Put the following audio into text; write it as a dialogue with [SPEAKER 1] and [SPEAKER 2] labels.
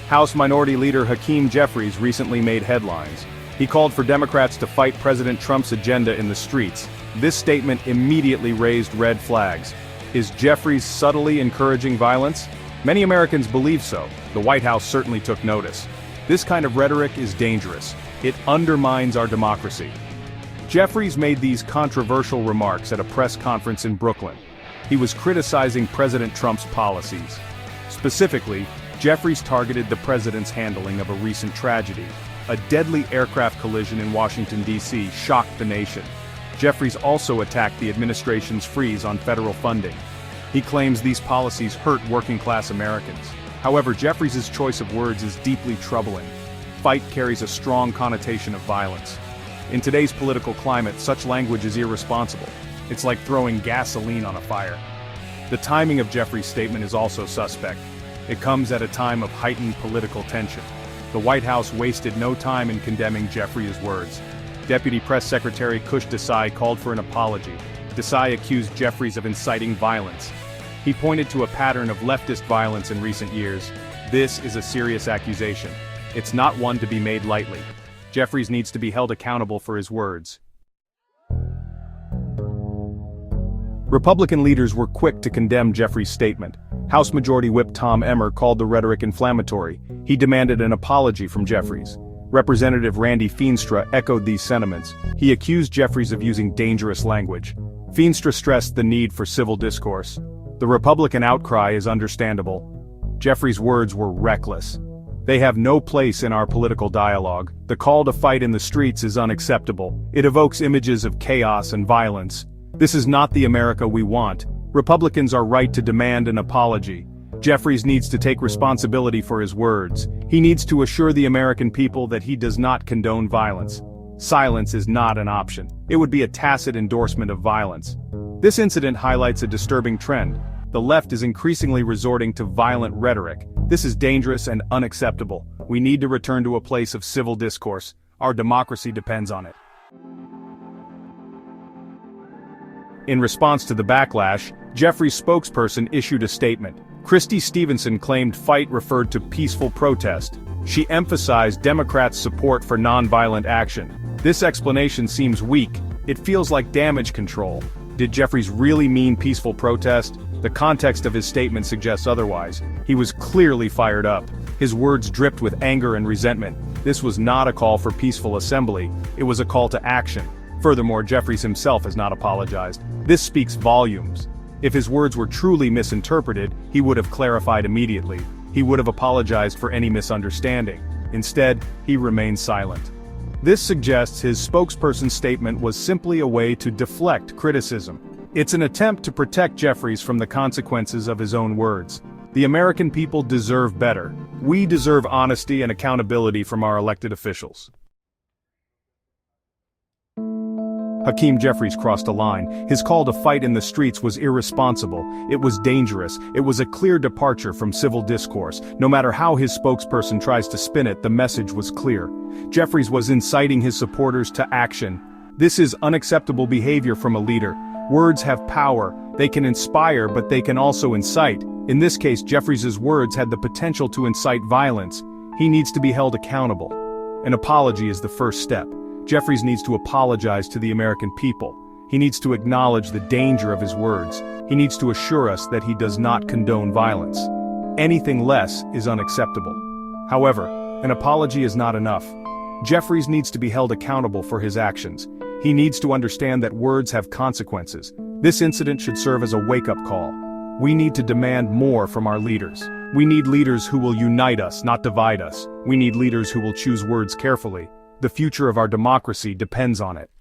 [SPEAKER 1] House Minority Leader Hakeem Jeffries recently made headlines. He called for Democrats to fight President Trump's agenda in the streets. This statement immediately raised red flags. Is Jeffries subtly encouraging violence? Many Americans believe so. The White House certainly took notice. This kind of rhetoric is dangerous. It undermines our democracy. Jeffries made these controversial remarks at a press conference in Brooklyn. He was criticizing President Trump's policies. Specifically, Jeffries targeted the president's handling of a recent tragedy. A deadly aircraft collision in Washington, D.C. shocked the nation. Jeffries also attacked the administration's freeze on federal funding. He claims these policies hurt working-class Americans. However, Jeffries' choice of words is deeply troubling. Fight carries a strong connotation of violence. In today's political climate, such language is irresponsible. It's like throwing gasoline on a fire. The timing of Jeffries' statement is also suspect. It comes at a time of heightened political tension. The White House wasted no time in condemning Jeffries' words. Deputy Press Secretary Kush Desai called for an apology. Desai accused Jeffries of inciting violence. He pointed to a pattern of leftist violence in recent years. This is a serious accusation. It's not one to be made lightly. Jeffries needs to be held accountable for his words. Republican leaders were quick to condemn Jeffries' statement. House Majority Whip Tom Emmer called the rhetoric inflammatory. He demanded an apology from Jeffries. Representative Randy Feenstra echoed these sentiments. He accused Jeffries of using dangerous language. Feenstra stressed the need for civil discourse. The Republican outcry is understandable. Jeffries' words were reckless. They have no place in our political dialogue. The call to fight in the streets is unacceptable. It evokes images of chaos and violence. This is not the America we want. Republicans are right to demand an apology. Jeffries needs to take responsibility for his words. He needs to assure the American people that he does not condone violence. Silence is not an option. It would be a tacit endorsement of violence. This incident highlights a disturbing trend. The left is increasingly resorting to violent rhetoric. This is dangerous and unacceptable. We need to return to a place of civil discourse. Our democracy depends on it. In response to the backlash, Jeffries' spokesperson issued a statement. Christy Stevenson claimed fight referred to peaceful protest. She emphasized Democrats' support for nonviolent action. This explanation seems weak. It feels like damage control. Did Jeffries really mean peaceful protest? The context of his statement suggests otherwise. He was clearly fired up. His words dripped with anger and resentment. This was not a call for peaceful assembly. It was a call to action. Furthermore, Jeffries himself has not apologized. This speaks volumes. If his words were truly misinterpreted, he would have clarified immediately. He would have apologized for any misunderstanding. Instead, he remained silent. This suggests his spokesperson's statement was simply a way to deflect criticism. It's an attempt to protect Jeffries from the consequences of his own words. The American people deserve better. We deserve honesty and accountability from our elected officials. Hakeem Jeffries crossed a line. His call to fight in the streets was irresponsible. It was dangerous. It was a clear departure from civil discourse. No matter how his spokesperson tries to spin it, the message was clear. Jeffries was inciting his supporters to action. This is unacceptable behavior from a leader. Words have power. They can inspire, but they can also incite. In this case, Jeffries' words had the potential to incite violence. He needs to be held accountable. An apology is the first step. Jeffries needs to apologize to the American people. He needs to acknowledge the danger of his words. He needs to assure us that he does not condone violence. Anything less is unacceptable. However, an apology is not enough. Jeffries needs to be held accountable for his actions. He needs to understand that words have consequences. This incident should serve as a wake-up call. We need to demand more from our leaders. We need leaders who will unite us, not divide us. We need leaders who will choose words carefully. The future of our democracy depends on it.